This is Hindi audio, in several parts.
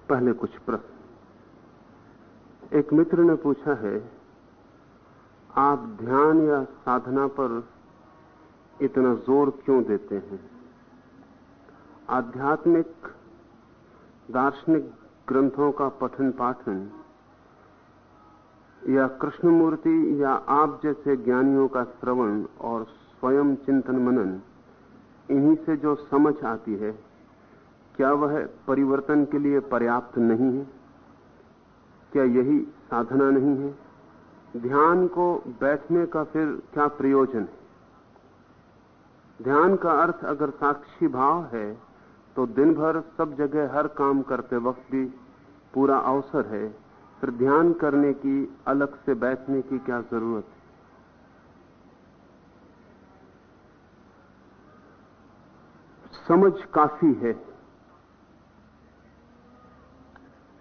पहले कुछ प्रश्न। एक मित्र ने पूछा है, आप ध्यान या साधना पर इतना जोर क्यों देते हैं? आध्यात्मिक दार्शनिक ग्रंथों का पठन पाठन या कृष्णमूर्ति या आप जैसे ज्ञानियों का श्रवण और स्वयं चिंतन मनन, इन्हीं से जो समझ आती है, क्या वह परिवर्तन के लिए पर्याप्त नहीं है? क्या यही साधना नहीं है? ध्यान को बैठने का फिर क्या प्रयोजन है? ध्यान का अर्थ अगर साक्षी भाव है तो दिन भर सब जगह हर काम करते वक्त भी पूरा अवसर है, फिर ध्यान करने की, अलग से बैठने की क्या जरूरत है? समझ काफी है,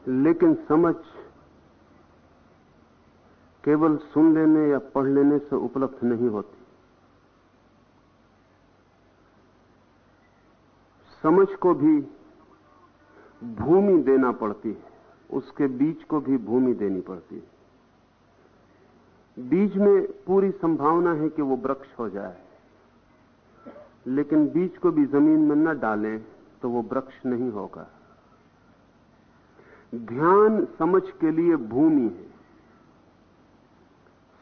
लेकिन समझ केवल सुन लेने या पढ़ लेने से उपलब्ध नहीं होती। समझ को भी भूमि देना पड़ती है, उसके बीज को भी भूमि देनी पड़ती है। बीज में पूरी संभावना है कि वो वृक्ष हो जाए, लेकिन बीज को भी जमीन में न डालें तो वो वृक्ष नहीं होगा। ध्यान समझ के लिए भूमि है।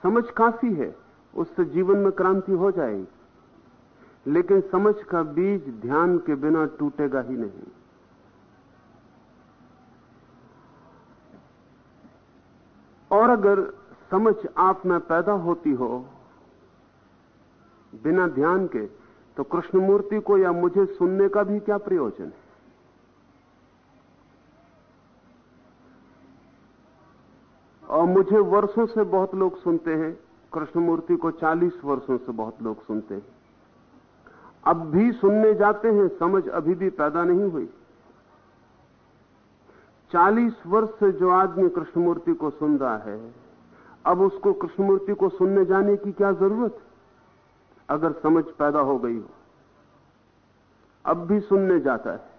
समझ काफी है, उससे जीवन में क्रांति हो जाएगी, लेकिन समझ का बीज ध्यान के बिना टूटेगा ही नहीं। और अगर समझ आप में पैदा होती हो बिना ध्यान के, तो कृष्णमूर्ति को या मुझे सुनने का भी क्या प्रयोजन है? और मुझे वर्षों से बहुत लोग सुनते हैं, कृष्णमूर्ति को 40 वर्षों से बहुत लोग सुनते हैं। अब भी सुनने जाते हैं, समझ अभी भी पैदा नहीं हुई। 40 वर्ष से जो आदमी कृष्णमूर्ति को सुन रहा है, अब उसको कृष्णमूर्ति को सुनने जाने की क्या जरूरत है? अगर समझ पैदा हो गई हो, अब भी सुनने जाता है।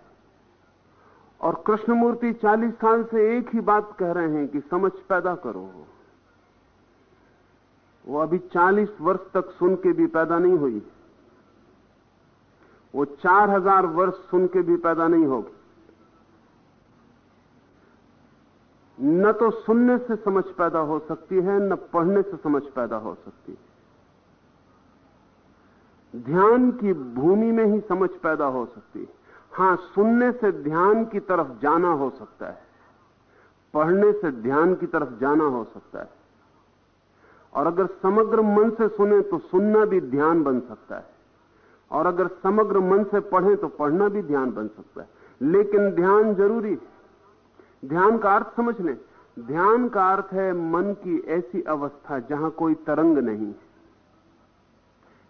और कृष्णमूर्ति 40 साल से एक ही बात कह रहे हैं कि समझ पैदा करो। वो अभी 40 वर्ष तक सुन के भी पैदा नहीं हुई, वो 4000 वर्ष सुन के भी पैदा नहीं होगी। न तो सुनने से समझ पैदा हो सकती है, न पढ़ने से समझ पैदा हो सकती है। ध्यान की भूमि में ही समझ पैदा हो सकती है। हां, सुनने से ध्यान की तरफ जाना हो सकता है, पढ़ने से ध्यान की तरफ जाना हो सकता है। और अगर समग्र मन से सुने तो सुनना भी ध्यान बन सकता है, और अगर समग्र मन से पढ़ें तो पढ़ना भी ध्यान बन सकता है। लेकिन ध्यान जरूरी है। ध्यान का अर्थ समझ लें। ध्यान का अर्थ है मन की ऐसी अवस्था जहां कोई तरंग नहीं।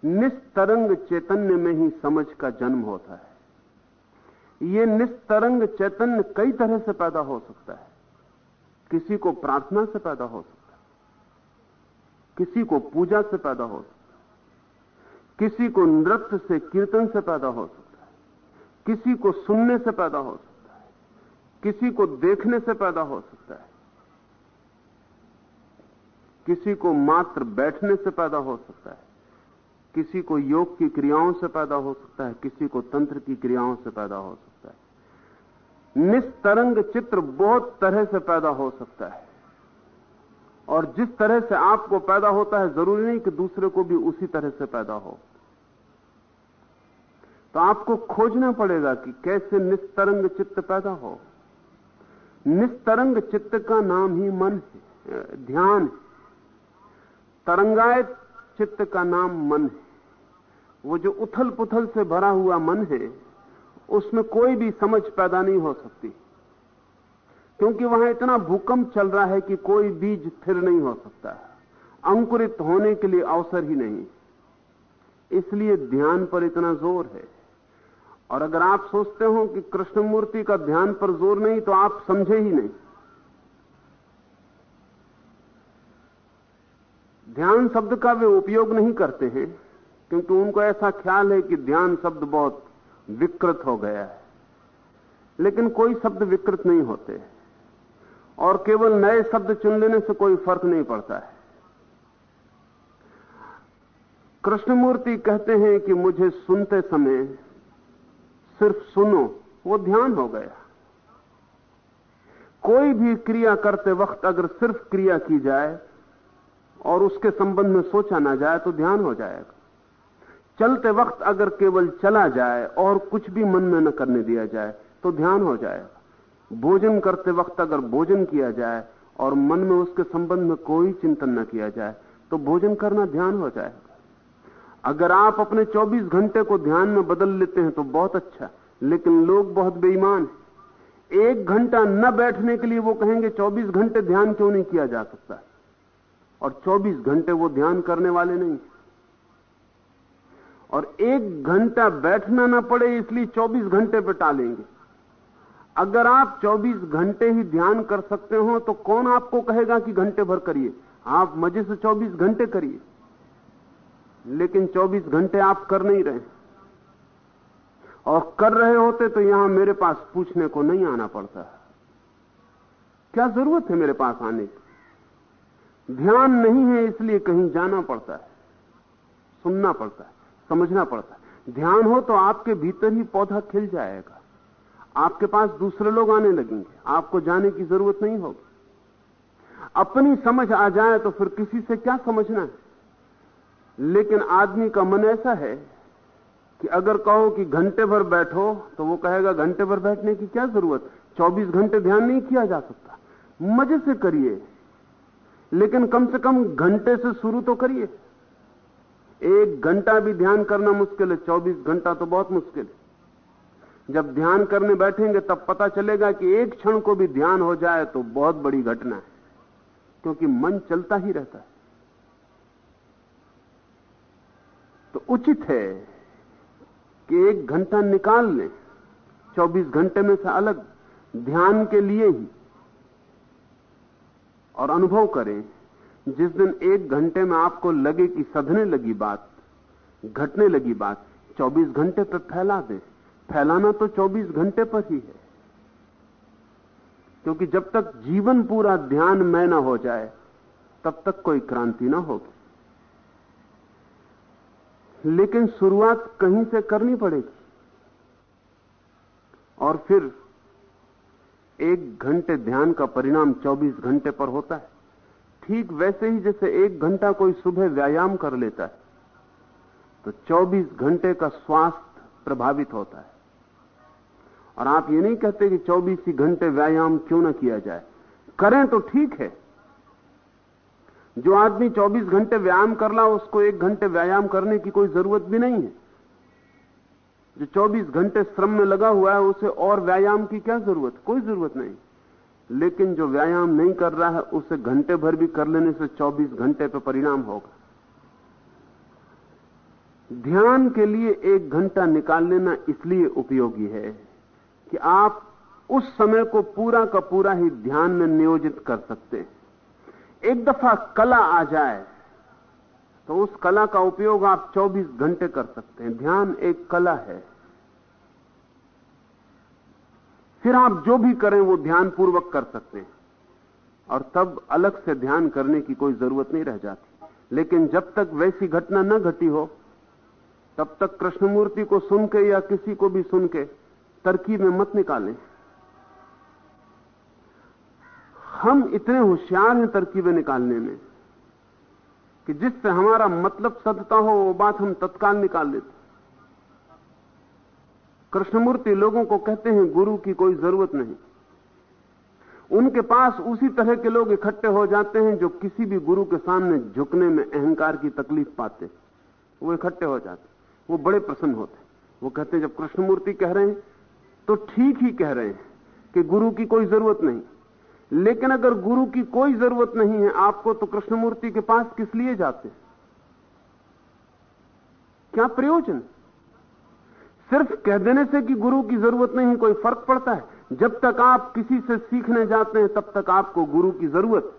निस्तरंग चैतन्य में ही समझ का जन्म होता है। ये निस्तरंग चैतन्य कई तरह से पैदा हो सकता है। किसी को प्रार्थना से पैदा हो सकता है, किसी को पूजा से पैदा हो सकता है, किसी को नृत्य से, कीर्तन से पैदा हो सकता है, किसी को सुनने से पैदा हो सकता है, किसी को देखने से पैदा हो सकता है, किसी को मात्र बैठने से पैदा हो सकता है, किसी को योग की क्रियाओं से पैदा हो सकता है, किसी को तंत्र की क्रियाओं से पैदा हो सकता है। निस्तरंग चित्र बहुत तरह से पैदा हो सकता है, और जिस तरह से आपको पैदा होता है जरूरी नहीं कि दूसरे को भी उसी तरह से पैदा हो। तो आपको खोजना पड़ेगा कि कैसे निस्तरंग चित्त पैदा हो। निस्तरंग चित्त का नाम ही मन है, ध्यान है। तरंगायत चित्त का नाम मन है। वो जो उथल पुथल से भरा हुआ मन है, उसमें कोई भी समझ पैदा नहीं हो सकती, क्योंकि वहां इतना भूकंप चल रहा है कि कोई बीज स्थिर नहीं हो सकता, अंकुरित होने के लिए अवसर ही नहीं। इसलिए ध्यान पर इतना जोर है। और अगर आप सोचते हो कि कृष्णमूर्ति का ध्यान पर जोर नहीं, तो आप समझे ही नहीं। ध्यान शब्द का वे उपयोग नहीं करते हैं, क्योंकि उनको ऐसा ख्याल है कि ध्यान शब्द बहुत विकृत हो गया है। लेकिन कोई शब्द विकृत नहीं होते और केवल नए शब्द चुन लेने से कोई फर्क नहीं पड़ता है। कृष्णमूर्ति कहते हैं कि मुझे सुनते समय सिर्फ सुनो, वो ध्यान हो गया। कोई भी क्रिया करते वक्त अगर सिर्फ क्रिया की जाए और उसके संबंध में सोचा ना जाए तो ध्यान हो जाएगा। चलते वक्त अगर केवल चला जाए और कुछ भी मन में न करने दिया जाए तो ध्यान हो जाएगा। भोजन करते वक्त अगर भोजन किया जाए और मन में उसके संबंध में कोई चिंतन न किया जाए तो भोजन करना ध्यान हो जाएगा। अगर आप अपने 24 घंटे को ध्यान में बदल लेते हैं तो बहुत अच्छा, लेकिन लोग बहुत बेईमान हैं। 1 घंटा न बैठने के लिए वो कहेंगे 24 घंटे ध्यान क्यों नहीं किया जा सकता, और 24 घंटे वो ध्यान करने वाले नहीं। और 1 घंटा बैठना ना पड़े इसलिए 24 घंटे पे टालेंगे। अगर आप 24 घंटे ही ध्यान कर सकते हो तो कौन आपको कहेगा कि घंटे भर करिए? आप मजे से 24 घंटे करिए, लेकिन 24 घंटे आप कर नहीं रहे, और कर रहे होते तो यहां मेरे पास पूछने को नहीं आना पड़ता। क्या जरूरत है मेरे पास आने की? ध्यान नहीं है इसलिए कहीं जाना पड़ता है, सुनना पड़ता है, समझना पड़ता है। ध्यान हो तो आपके भीतर ही पौधा खिल जाएगा, आपके पास दूसरे लोग आने लगेंगे, आपको जाने की जरूरत नहीं होगी। अपनी समझ आ जाए तो फिर किसी से क्या समझना है। लेकिन आदमी का मन ऐसा है कि अगर कहो कि घंटे भर बैठो तो वो कहेगा घंटे भर बैठने की क्या जरूरत, 24 घंटे ध्यान नहीं किया जा सकता। मजे से करिए, लेकिन कम से कम घंटे से शुरू तो करिए। 1 घंटा भी ध्यान करना मुश्किल है, 24 घंटा तो बहुत मुश्किल है। जब ध्यान करने बैठेंगे तब पता चलेगा कि 1 क्षण को भी ध्यान हो जाए तो बहुत बड़ी घटना है, क्योंकि मन चलता ही रहता है। तो उचित है कि 1 घंटा निकाल लें 24 घंटे में से अलग ध्यान के लिए ही, और अनुभव करें। जिस दिन 1 घंटे में आपको लगे कि सधने लगी बात, घटने लगी बात, 24 घंटे पर फैला दें। फैलाना तो 24 घंटे पर ही है, क्योंकि जब तक जीवन पूरा ध्यान में ना हो जाए तब तक कोई क्रांति ना होगी। लेकिन शुरुआत कहीं से करनी पड़ेगी, और फिर 1 घंटे ध्यान का परिणाम 24 घंटे पर होता है। ठीक वैसे ही जैसे 1 घंटा कोई सुबह व्यायाम कर लेता है तो 24 घंटे का स्वास्थ्य प्रभावित होता है। और आप ये नहीं कहते कि 24 ही घंटे व्यायाम क्यों ना किया जाए, करें तो ठीक है। जो आदमी 24 घंटे व्यायाम कर रहा उसको 1 घंटे व्यायाम करने की कोई जरूरत भी नहीं है। जो 24 घंटे श्रम में लगा हुआ है उसे और व्यायाम की क्या जरूरत? कोई जरूरत नहीं। लेकिन जो व्यायाम नहीं कर रहा है उसे घंटे भर भी कर लेने से 24 घंटे पर परिणाम होगा। ध्यान के लिए 1 घंटा निकाल लेना इसलिए उपयोगी है कि आप उस समय को पूरा का पूरा ही ध्यान में नियोजित कर सकते हैं। एक दफा कला आ जाए तो उस कला का उपयोग आप 24 घंटे कर सकते हैं। ध्यान एक कला है। फिर आप जो भी करें वो ध्यान पूर्वक कर सकते हैं, और तब अलग से ध्यान करने की कोई जरूरत नहीं रह जाती। लेकिन जब तक वैसी घटना न घटी हो तब तक कृष्णमूर्ति को सुन के या किसी को भी सुन के तरकीब में मत निकालें। हम इतने होशियार हैं तरकीबें निकालने में कि जिससे हमारा मतलब सधता हो वो बात हम तत्काल निकाल लेते। कृष्णमूर्ति लोगों को कहते हैं गुरु की कोई जरूरत नहीं। उनके पास उसी तरह के लोग इकट्ठे हो जाते हैं जो किसी भी गुरु के सामने झुकने में अहंकार की तकलीफ पाते, वो इकट्ठे हो जाते, वो बड़े प्रसन्न होते। वो कहते हैं जब कृष्णमूर्ति कह रहे हैं तो ठीक ही कह रहे हैं कि गुरु की कोई जरूरत नहीं। लेकिन अगर गुरु की कोई जरूरत नहीं है आपको तो कृष्णमूर्ति के पास किस लिए जाते? क्या प्रयोजन? सिर्फ कह देने से कि गुरु की जरूरत नहीं कोई फर्क पड़ता है? जब तक आप किसी से सीखने जाते हैं तब तक आपको गुरु की जरूरत।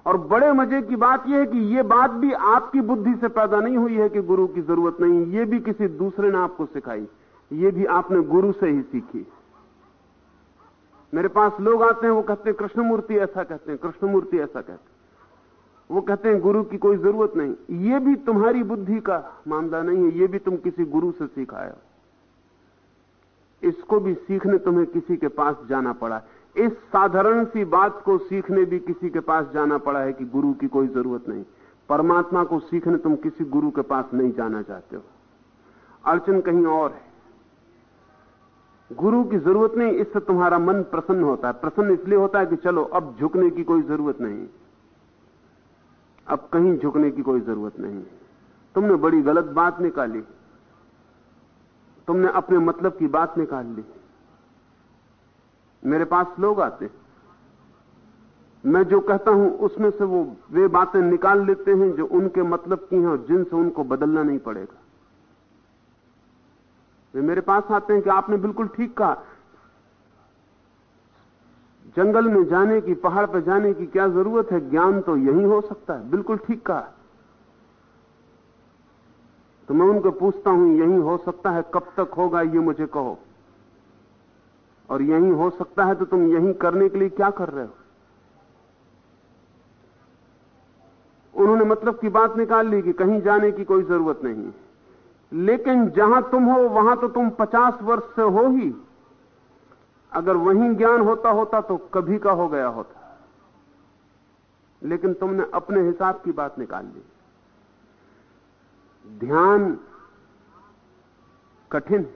और बड़े मजे की बात यह है कि यह बात भी आपकी बुद्धि से पैदा नहीं हुई है कि गुरु की जरूरत नहीं, यह भी किसी दूसरे ने आपको सिखाई। ये भी आपने गुरु से ही सीखी। मेरे पास लोग आते हैं, वो कहते हैं कृष्णमूर्ति ऐसा कहते हैं, कृष्णमूर्ति ऐसा कहते हैं, वो कहते हैं गुरु की कोई जरूरत नहीं। ये भी तुम्हारी बुद्धि का मामला नहीं है, ये भी तुम किसी गुरु से सीखा है। इसको भी सीखने तुम्हें किसी के पास जाना पड़ा। इस साधारण सी बात को सीखने भी किसी के पास जाना पड़ा है कि गुरु की कोई जरूरत नहीं। परमात्मा को सीखने तुम किसी गुरु के पास नहीं जाना चाहते हो, अड़चन कहीं और है। गुरु की जरूरत नहीं, इससे तुम्हारा मन प्रसन्न होता है। प्रसन्न इसलिए होता है कि चलो अब झुकने की कोई जरूरत नहीं, अब कहीं झुकने की कोई जरूरत नहीं। तुमने बड़ी गलत बात निकाली, तुमने अपने मतलब की बात निकाल ली। मेरे पास लोग आते, मैं जो कहता हूं उसमें से वो वे बातें निकाल लेते हैं जो उनके मतलब की हैं और जिनसे उनको बदलना नहीं पड़ेगा। वे मेरे पास आते हैं कि आपने बिल्कुल ठीक कहा, जंगल में जाने की, पहाड़ पर जाने की क्या जरूरत है, ज्ञान तो यहीं हो सकता है। बिल्कुल ठीक कहा। तो मैं उनको पूछता हूं, यहीं हो सकता है, कब तक होगा ये मुझे कहो, और यहीं हो सकता है तो तुम यहीं करने के लिए क्या कर रहे हो? उन्होंने मतलब की बात निकाल ली कि कहीं जाने की कोई जरूरत नहीं, लेकिन जहां तुम हो वहां तो तुम 50 वर्ष से हो ही। अगर वहीं ज्ञान होता होता तो कभी का हो गया होता, लेकिन तुमने अपने हिसाब की बात निकाल ली। ध्यान कठिन,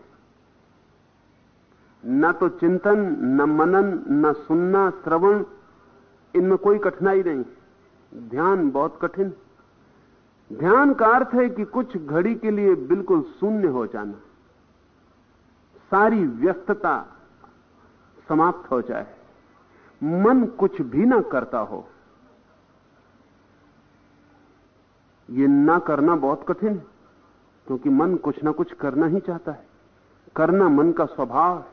न तो चिंतन, न मनन, न सुनना, श्रवण, इनमें कोई कठिनाई नहीं। ध्यान बहुत कठिन। ध्यान का अर्थ है कि कुछ घड़ी के लिए बिल्कुल शून्य हो जाना, सारी व्यस्तता समाप्त हो जाए, मन कुछ भी ना करता हो। ये ना करना बहुत कठिन है, क्योंकि मन कुछ ना कुछ करना ही चाहता है। करना मन का स्वभाव है,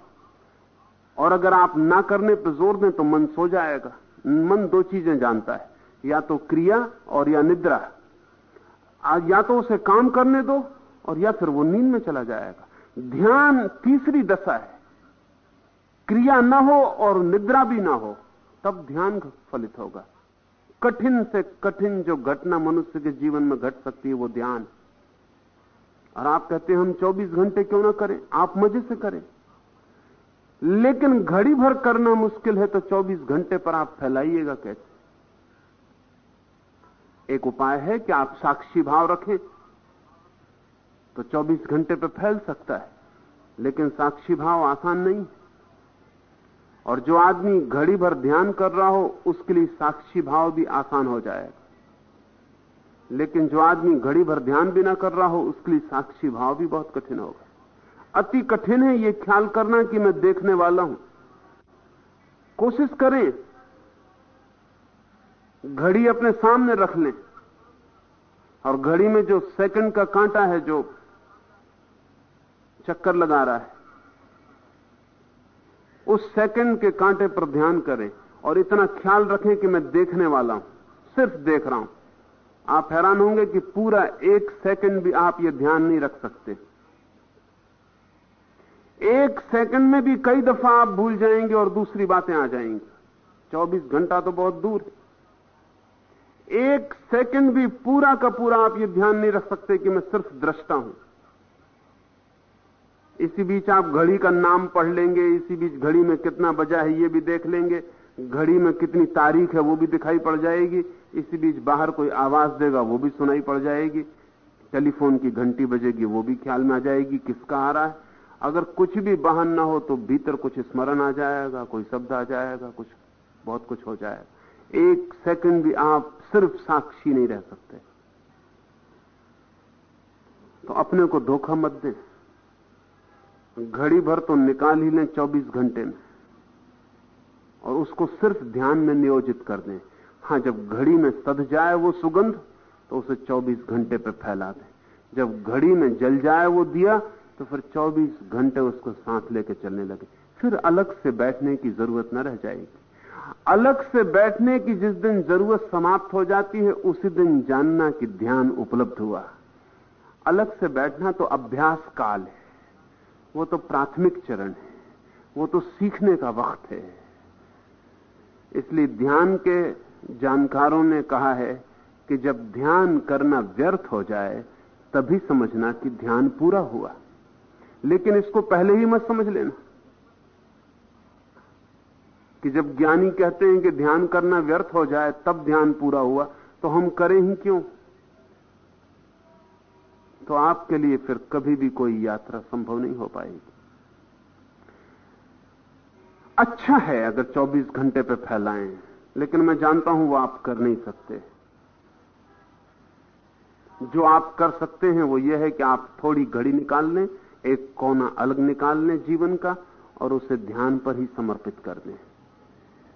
और अगर आप ना करने पर जोर दें तो मन सो जाएगा। मन दो चीजें जानता है, या तो क्रिया और या निद्रा। या तो उसे काम करने दो और या फिर वो नींद में चला जाएगा। ध्यान तीसरी दशा है, क्रिया ना हो और निद्रा भी ना हो, तब ध्यान फलित होगा। कठिन से कठिन जो घटना मनुष्य के जीवन में घट सकती है वो ध्यान। और आप कहते हैं हम 24 घंटे क्यों ना करें? आप मजे से करें, लेकिन घड़ी भर करना मुश्किल है तो 24 घंटे पर आप फैलाइएगा कैसे? एक उपाय है कि आप साक्षी भाव रखें तो 24 घंटे पर फैल सकता है, लेकिन साक्षी भाव आसान नहीं। और जो आदमी घड़ी भर ध्यान कर रहा हो उसके लिए साक्षी भाव भी आसान हो जाएगा, लेकिन जो आदमी घड़ी भर ध्यान भी ना कर रहा हो उसके लिए साक्षी भाव भी बहुत कठिन होगा। अति कठिन है यह ख्याल करना कि मैं देखने वाला हूं। कोशिश करें, घड़ी अपने सामने रख लें और घड़ी में जो सेकंड का कांटा है जो चक्कर लगा रहा है, उस सेकंड के कांटे पर ध्यान करें और इतना ख्याल रखें कि मैं देखने वाला हूं, सिर्फ देख रहा हूं। आप हैरान होंगे कि पूरा 1 सेकंड भी आप ये ध्यान नहीं रख सकते। 1 सेकंड में भी कई दफा आप भूल जाएंगे और दूसरी बातें आ जाएंगी। 24 घंटा तो बहुत दूर है। 1 सेकंड भी पूरा का पूरा आप ये ध्यान नहीं रख सकते कि मैं सिर्फ दृष्टा हूं। इसी बीच आप घड़ी का नाम पढ़ लेंगे, इसी बीच घड़ी में कितना बजा है ये भी देख लेंगे, घड़ी में कितनी तारीख है वो भी दिखाई पड़ जाएगी, इसी बीच बाहर कोई आवाज देगा वो भी सुनाई पड़ जाएगी, टेलीफोन की घंटी बजेगी वो भी ख्याल में आ जाएगी किसका आ रहा है। अगर कुछ भी बाहर ना हो तो भीतर कुछ स्मरण आ जाएगा, कोई शब्द आ जाएगा, कुछ बहुत कुछ हो जाएगा। 1 सेकंड भी आप सिर्फ साक्षी नहीं रह सकते। तो अपने को धोखा मत दें, घड़ी भर तो निकाल ही लें 24 घंटे में और उसको सिर्फ ध्यान में नियोजित कर दें। हां, जब घड़ी में सध जाए वो सुगंध तो उसे 24 घंटे पे फैला दें। जब घड़ी में जल जाए वो दिया तो फिर 24 घंटे उसको साथ लेके चलने लगे। फिर अलग से बैठने की जरूरत न रह जाएगी। अलग से बैठने की जिस दिन जरूरत समाप्त हो जाती है उसी दिन जानना कि ध्यान उपलब्ध हुआ। अलग से बैठना तो अभ्यास काल है, वो तो प्राथमिक चरण है, वो तो सीखने का वक्त है। इसलिए ध्यान के जानकारों ने कहा है कि जब ध्यान करना व्यर्थ हो जाए तभी समझना कि ध्यान पूरा हुआ। लेकिन इसको पहले ही मत समझ लेना कि जब ज्ञानी कहते हैं कि ध्यान करना व्यर्थ हो जाए तब ध्यान पूरा हुआ, तो हम करें ही क्यों? तो आपके लिए फिर कभी भी कोई यात्रा संभव नहीं हो पाएगी। अच्छा है अगर 24 घंटे पे फैलाएं, लेकिन मैं जानता हूं वो आप कर नहीं सकते। जो आप कर सकते हैं वो ये है कि आप थोड़ी घड़ी निकाल लें, एक कोना अलग निकाल लें जीवन का और उसे ध्यान पर ही समर्पित कर दें।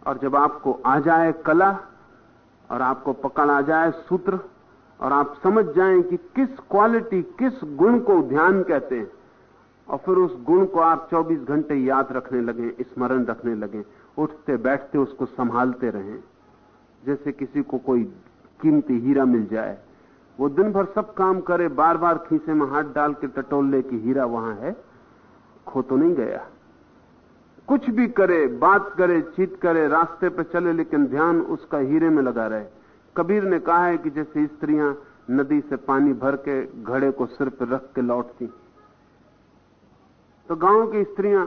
और जब आपको आ जाए कला और आपको पकड़ आ जाए सूत्र और आप समझ जाएं कि किस क्वालिटी, किस गुण को ध्यान कहते हैं, और फिर उस गुण को आप 24 घंटे याद रखने लगें, स्मरण रखने लगें, उठते बैठते उसको संभालते रहें जैसे किसी को कोई कीमती हीरा मिल जाए। वो दिन भर सब काम करे, बार बार खीसे में हाथ डाल के टटोल ले कि हीरा वहां है, खो तो नहीं गया। कुछ भी करे, बात करे, चीत करे, रास्ते पे चले, लेकिन ध्यान उसका हीरे में लगा रहे। कबीर ने कहा है कि जैसे स्त्रियां नदी से पानी भर के घड़े को सिर पर रख के लौटती, तो गांव की स्त्रियां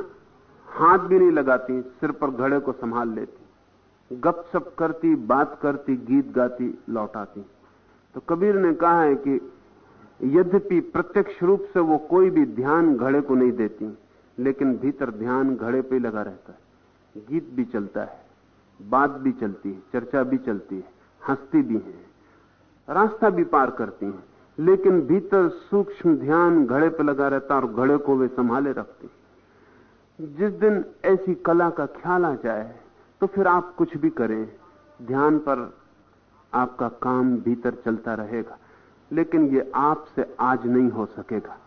हाथ भी नहीं लगाती, सिर पर घड़े को संभाल लेती, गपशप करती, बात करती, गीत गाती, लौटाती। तो कबीर ने कहा है कि यद्यपि प्रत्यक्ष रूप से वो कोई भी ध्यान घड़े को नहीं देती, लेकिन भीतर ध्यान घड़े पे लगा रहता है। गीत भी चलता है, बात भी चलती है, चर्चा भी चलती है, हंसती भी है, रास्ता भी पार करती हैं, लेकिन भीतर सूक्ष्म ध्यान घड़े पे लगा रहता और घड़े को वे संभाले रखती। जिस दिन ऐसी कला का ख्याल आ जाए तो फिर आप कुछ भी करें, ध्यान पर आपका काम भीतर चलता रहेगा, लेकिन ये आपसे आज नहीं हो सकेगा।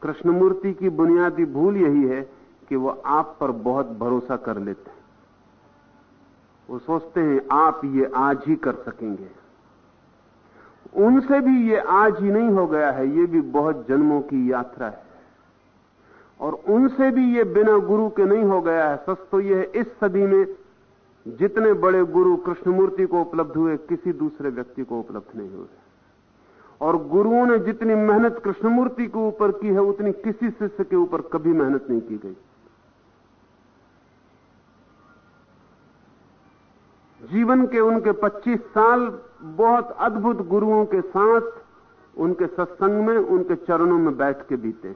कृष्णमूर्ति की बुनियादी भूल यही है कि वो आप पर बहुत भरोसा कर लेते हैं। वो सोचते हैं आप ये आज ही कर सकेंगे। उनसे भी ये आज ही नहीं हो गया है, ये भी बहुत जन्मों की यात्रा है, और उनसे भी ये बिना गुरु के नहीं हो गया है। सच तो ये है, इस सदी में जितने बड़े गुरु कृष्णमूर्ति को उपलब्ध हुए, किसी दूसरे व्यक्ति को उपलब्ध नहीं हुए। और गुरुओं ने जितनी मेहनत कृष्णमूर्ति के ऊपर की है, उतनी किसी शिष्य के ऊपर कभी मेहनत नहीं की गई। जीवन के उनके 25 साल बहुत अद्भुत गुरुओं के साथ, उनके सत्संग में, उनके चरणों में बैठ के बीते।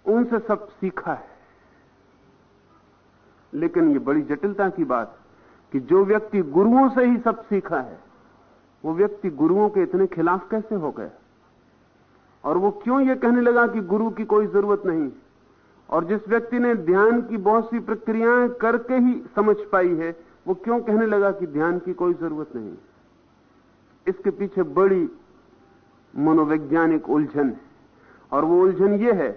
उनसे सब सीखा है। लेकिन ये बड़ी जटिलता की बात कि जो व्यक्ति गुरुओं से ही सब सीखा है, वो व्यक्ति गुरुओं के इतने खिलाफ कैसे हो गया? और वो क्यों ये कहने लगा कि गुरु की कोई जरूरत नहीं? और जिस व्यक्ति ने ध्यान की बहुत सी प्रक्रियाएं करके ही समझ पाई है, वो क्यों कहने लगा कि ध्यान की कोई जरूरत नहीं? इसके पीछे बड़ी मनोवैज्ञानिक उलझन है। और वो उलझन ये है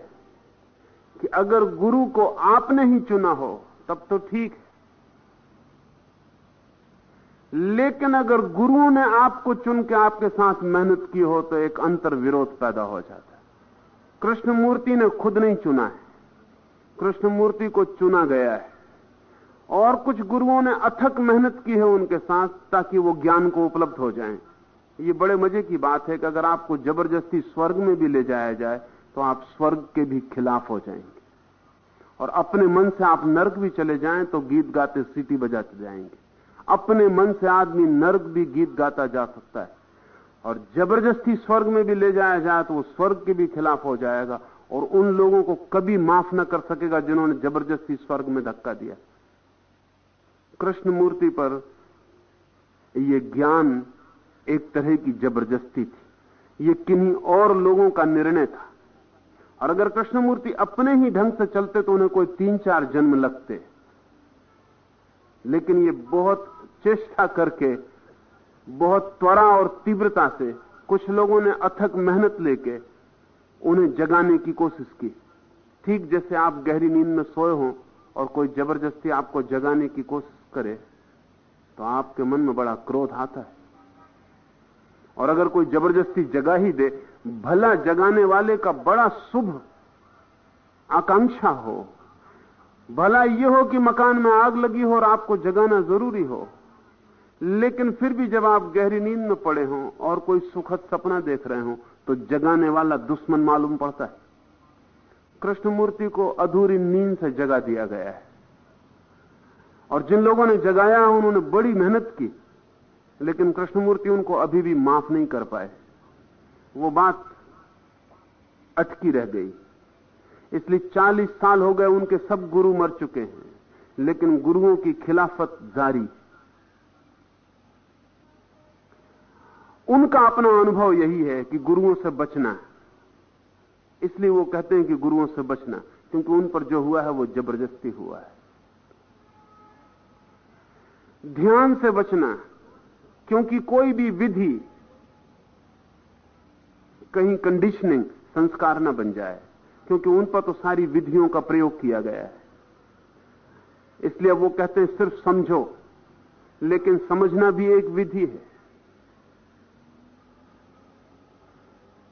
कि अगर गुरु को आपने ही चुना हो तब तो ठीक है, लेकिन अगर गुरुओं ने आपको चुन के आपके साथ मेहनत की हो तो एक अंतर विरोध पैदा हो जाता है। कृष्णमूर्ति ने खुद नहीं चुना है, कृष्णमूर्ति को चुना गया है, और कुछ गुरुओं ने अथक मेहनत की है उनके साथ ताकि वो ज्ञान को उपलब्ध हो जाएं। ये बड़े मजे की बात है कि अगर आपको जबरदस्ती स्वर्ग में भी ले जाया जाए तो आप स्वर्ग के भी खिलाफ हो जाएंगे, और अपने मन से आप नरक भी चले जाएं तो गीत गाते सीटी बजाते जाएंगे। अपने मन से आदमी नरक भी गीत गाता जा सकता है, और जबरदस्ती स्वर्ग में भी ले जाया जाए तो वो स्वर्ग के भी खिलाफ हो जाएगा, और उन लोगों को कभी माफ न कर सकेगा जिन्होंने जबरदस्ती स्वर्ग में धक्का दिया। कृष्णमूर्ति पर ये ज्ञान एक तरह की जबरदस्ती थी, ये किन्हीं और लोगों का निर्णय था। और अगर कृष्णमूर्ति अपने ही ढंग से चलते तो उन्हें कोई 3-4 जन्म लगते, लेकिन ये बहुत चेष्टा करके, बहुत त्वरा और तीव्रता से कुछ लोगों ने अथक मेहनत लेके उन्हें जगाने की कोशिश की। ठीक जैसे आप गहरी नींद में सोए हों और कोई जबरदस्ती आपको जगाने की कोशिश करे तो आपके मन में बड़ा क्रोध आता है, और अगर कोई जबरदस्ती जगा ही दे, भला जगाने वाले का बड़ा शुभ आकांक्षा हो, भला यह हो कि मकान में आग लगी हो और आपको जगाना जरूरी हो, लेकिन फिर भी जब आप गहरी नींद में पड़े हों और कोई सुखद सपना देख रहे हो तो जगाने वाला दुश्मन मालूम पड़ता है। कृष्णमूर्ति को अधूरी नींद से जगा दिया गया है, और जिन लोगों ने जगाया उन्होंने बड़ी मेहनत की, लेकिन कृष्णमूर्ति उनको अभी भी माफ नहीं कर पाए। वो बात अटकी रह गई। इसलिए 40 साल हो गए, उनके सब गुरु मर चुके हैं, लेकिन गुरुओं की खिलाफत जारी। उनका अपना अनुभव यही है कि गुरुओं से बचना है, इसलिए वो कहते हैं कि गुरुओं से बचना, क्योंकि उन पर जो हुआ है वो जबरदस्ती हुआ है। ध्यान से बचना, क्योंकि कोई भी विधि कहीं कंडीशनिंग संस्कार न बन जाए, क्योंकि उन पर तो सारी विधियों का प्रयोग किया गया है। इसलिए वो कहते हैं सिर्फ समझो, लेकिन समझना भी एक विधि है।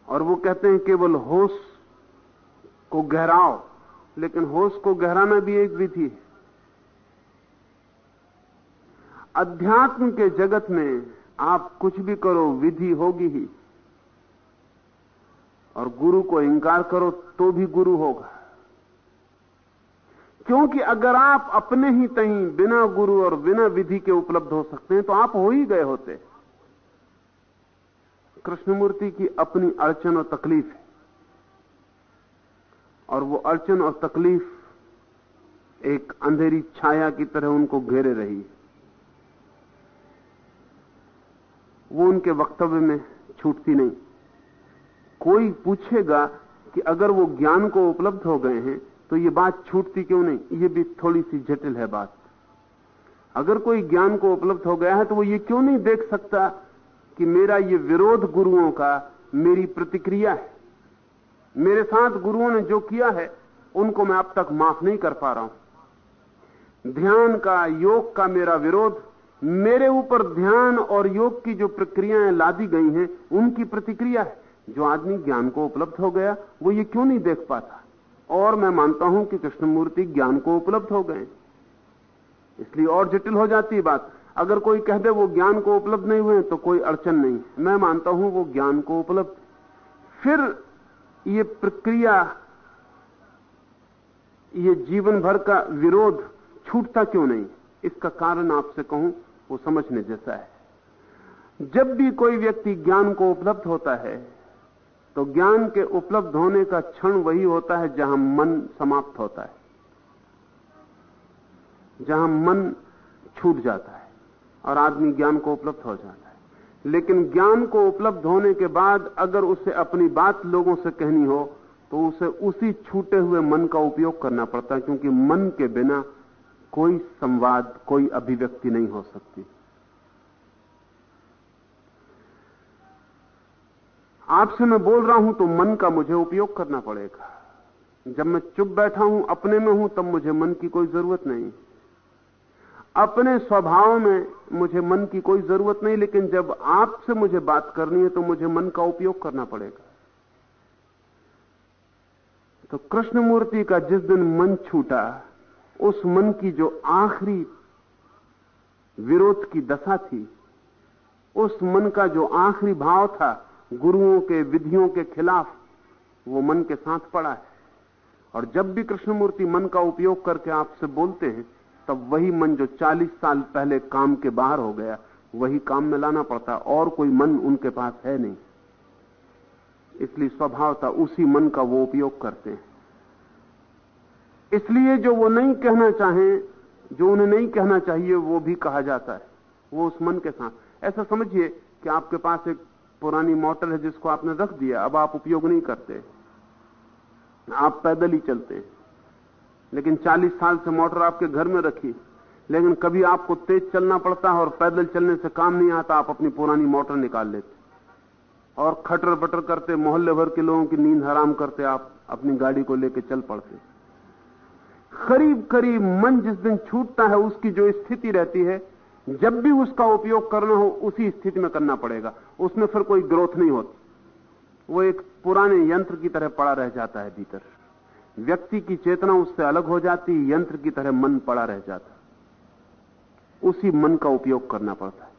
और वो कहते हैं केवल होश को गहराओ, लेकिन होश को गहराना भी एक विधि है। अध्यात्म के जगत में आप कुछ भी करो विधि होगी ही, और गुरु को इंकार करो तो भी गुरु होगा। क्योंकि अगर आप अपने ही तहीं बिना गुरु और बिना विधि के उपलब्ध हो सकते हैं तो आप हो ही गए होते। कृष्णमूर्ति की अपनी अड़चन और तकलीफ है, और वो अड़चन और तकलीफ एक अंधेरी छाया की तरह उनको घेरे रही। वो उनके वक्तव्य में छूटती नहीं। कोई पूछेगा कि अगर वो ज्ञान को उपलब्ध हो गए हैं तो ये बात छूटती क्यों नहीं? ये भी थोड़ी सी जटिल है बात। अगर कोई ज्ञान को उपलब्ध हो गया है तो वो ये क्यों नहीं देख सकता कि मेरा ये विरोध गुरुओं का मेरी प्रतिक्रिया है। मेरे साथ गुरुओं ने जो किया है उनको मैं अब तक माफ नहीं कर पा रहा हूं। ध्यान का, योग का मेरा विरोध मेरे ऊपर ध्यान और योग की जो प्रक्रियाएं लादी गई हैं उनकी प्रतिक्रिया है। जो आदमी ज्ञान को उपलब्ध हो गया वो ये क्यों नहीं देख पाता? और मैं मानता हूं कि कृष्णमूर्ति ज्ञान को उपलब्ध हो गए, इसलिए और जटिल हो जाती है बात। अगर कोई कह दे वो ज्ञान को उपलब्ध नहीं हुए तो कोई अड़चन नहीं, मैं मानता हूं वो ज्ञान को उपलब्ध। फिर ये प्रक्रिया, ये जीवन भर का विरोध छूटता क्यों नहीं? इसका कारण आपसे कहूं वो समझने जैसा है। जब भी कोई व्यक्ति ज्ञान को उपलब्ध होता है तो ज्ञान के उपलब्ध होने का क्षण वही होता है जहां मन समाप्त होता है, जहां मन छूट जाता है और आदमी ज्ञान को उपलब्ध हो जाता है। लेकिन ज्ञान को उपलब्ध होने के बाद अगर उसे अपनी बात लोगों से कहनी हो तो उसे उसी छूटे हुए मन का उपयोग करना पड़ता है, क्योंकि मन के बिना कोई संवाद, कोई अभिव्यक्ति नहीं हो सकती। आपसे मैं बोल रहा हूं तो मन का मुझे उपयोग करना पड़ेगा। जब मैं चुप बैठा हूं, अपने में हूं, तब मुझे मन की कोई जरूरत नहीं। अपने स्वभाव में मुझे मन की कोई जरूरत नहीं, लेकिन जब आपसे मुझे बात करनी है तो मुझे मन का उपयोग करना पड़ेगा। तो कृष्णमूर्ति का जिस दिन मन छूटा, उस मन की जो आखिरी विरोध की दशा थी, उस मन का जो आखिरी भाव था गुरुओं के, विधियों के खिलाफ, वो मन के साथ पड़ा है। और जब भी कृष्णमूर्ति मन का उपयोग करके आपसे बोलते हैं तब वही मन जो 40 साल पहले काम के बाहर हो गया वही काम में लाना पड़ता, और कोई मन उनके पास है नहीं। इसलिए स्वभावतः उसी मन का वो उपयोग करते हैं। इसलिए जो वो नहीं कहना चाहें, जो उन्हें नहीं कहना चाहिए, वो भी कहा जाता है, वो उस मन के साथ। ऐसा समझिए कि आपके पास एक पुरानी मोटर है जिसको आपने रख दिया, अब आप उपयोग नहीं करते, आप पैदल ही चलते हैं। लेकिन 40 साल से मोटर आपके घर में रखी, लेकिन कभी आपको तेज चलना पड़ता है और पैदल चलने से काम नहीं आता, आप अपनी पुरानी मोटर निकाल लेते और खटर बटर करते, मोहल्ले भर के लोगों की नींद हराम करते, आप अपनी गाड़ी को लेकर चल पड़ते। करीब करीब मन जिस दिन छूटता है उसकी जो स्थिति रहती है, जब भी उसका उपयोग करना हो उसी स्थिति में करना पड़ेगा। उसमें फिर कोई ग्रोथ नहीं होती, वो एक पुराने यंत्र की तरह पड़ा रह जाता है भीतर। व्यक्ति की चेतना उससे अलग हो जाती, यंत्र की तरह मन पड़ा रह जाता। उसी मन का उपयोग करना पड़ता है।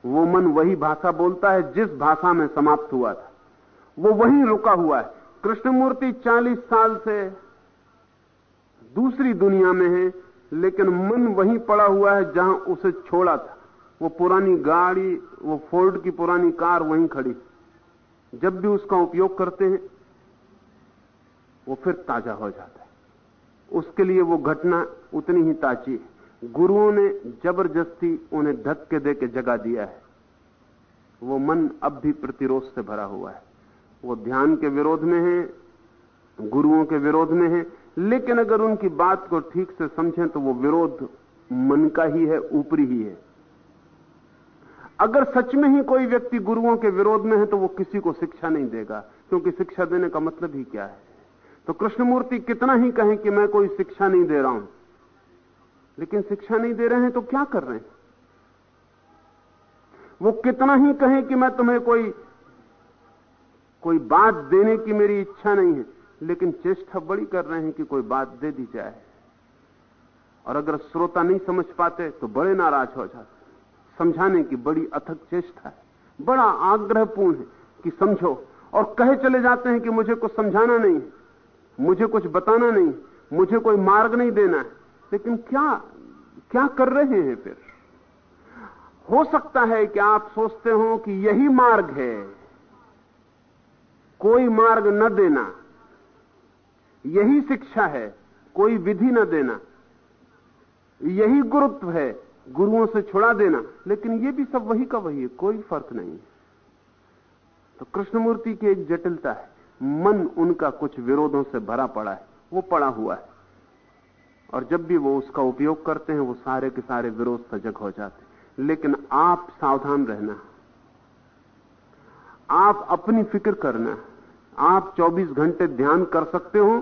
वो मन वही भाषा बोलता है जिस भाषा में समाप्त हुआ था, वो वहीं रुका हुआ है। कृष्णमूर्ति 40 साल से दूसरी दुनिया में है, लेकिन मन वहीं पड़ा हुआ है जहां उसे छोड़ा था। वो पुरानी गाड़ी, वो फोर्ड की पुरानी कार वहीं खड़ी। जब भी उसका उपयोग करते हैं वो फिर ताजा हो जाता है। उसके लिए वो घटना उतनी ही ताजी है। गुरुओं ने जबरदस्ती उन्हें धक्के दे के जगा दिया है। वो मन अब भी प्रतिरोध से भरा हुआ है। वो ध्यान के विरोध में है, गुरुओं के विरोध में है, लेकिन अगर उनकी बात को ठीक से समझें तो वो विरोध मन का ही है, ऊपरी ही है। अगर सच में ही कोई व्यक्ति गुरुओं के विरोध में है तो वो किसी को शिक्षा नहीं देगा, क्योंकि शिक्षा देने का मतलब ही क्या है। तो कृष्णमूर्ति कितना ही कहें कि मैं कोई शिक्षा नहीं दे रहा हूं, लेकिन शिक्षा नहीं दे रहे हैं तो क्या कर रहे हैं। वो कितना ही कहें कि मैं तुम्हें कोई बात देने की मेरी इच्छा नहीं है, लेकिन चेष्टा बड़ी कर रहे हैं कि कोई बात दे दी जाए। और अगर श्रोता नहीं समझ पाते तो बड़े नाराज हो जाते। समझाने की बड़ी अथक चेष्टा है, बड़ा आग्रहपूर्ण है कि समझो, और कहे चले जाते हैं कि मुझे कुछ समझाना नहीं है, मुझे कुछ बताना नहीं, मुझे कोई मार्ग नहीं देना है। लेकिन क्या कर रहे हैं फिर? हो सकता है कि आप सोचते हो कि यही मार्ग है, कोई मार्ग न देना, यही शिक्षा है, कोई विधि न देना, यही गुरुत्व है, गुरुओं से छुड़ा देना। लेकिन ये भी सब वही का वही है, कोई फर्क नहीं है। तो कृष्णमूर्ति की एक जटिलता है, मन उनका कुछ विरोधों से भरा पड़ा है, वो पड़ा हुआ है, और जब भी वो उसका उपयोग करते हैं वो सारे के सारे विरोध सजग हो जाते हैं। लेकिन आप सावधान रहना, आप अपनी फिक्र करना। आप 24 घंटे ध्यान कर सकते हो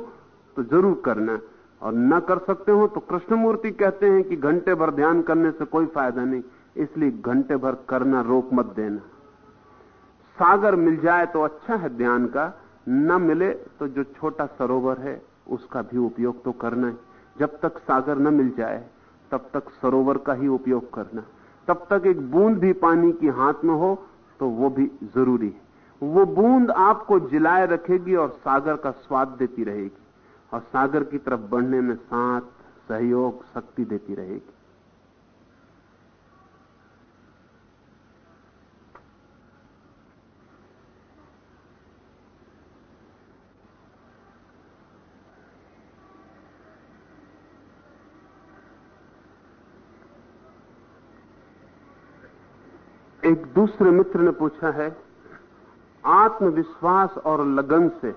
तो जरूर करना, और न कर सकते हो तो कृष्णमूर्ति कहते हैं कि घंटे भर ध्यान करने से कोई फायदा नहीं, इसलिए घंटे भर करना रोक मत देना। सागर मिल जाए तो अच्छा है ध्यान का, न मिले तो जो छोटा सरोवर है उसका भी उपयोग तो करना है। जब तक सागर न मिल जाए तब तक सरोवर का ही उपयोग करना। तब तक एक बूंद भी पानी की हाथ में हो तो वो भी जरूरी है। वो बूंद आपको जिलाए रखेगी और सागर का स्वाद देती रहेगी, और सागर की तरफ बढ़ने में साथ, सहयोग, शक्ति देती रहेगी। एक दूसरे मित्र ने पूछा है, आत्मविश्वास और लगन से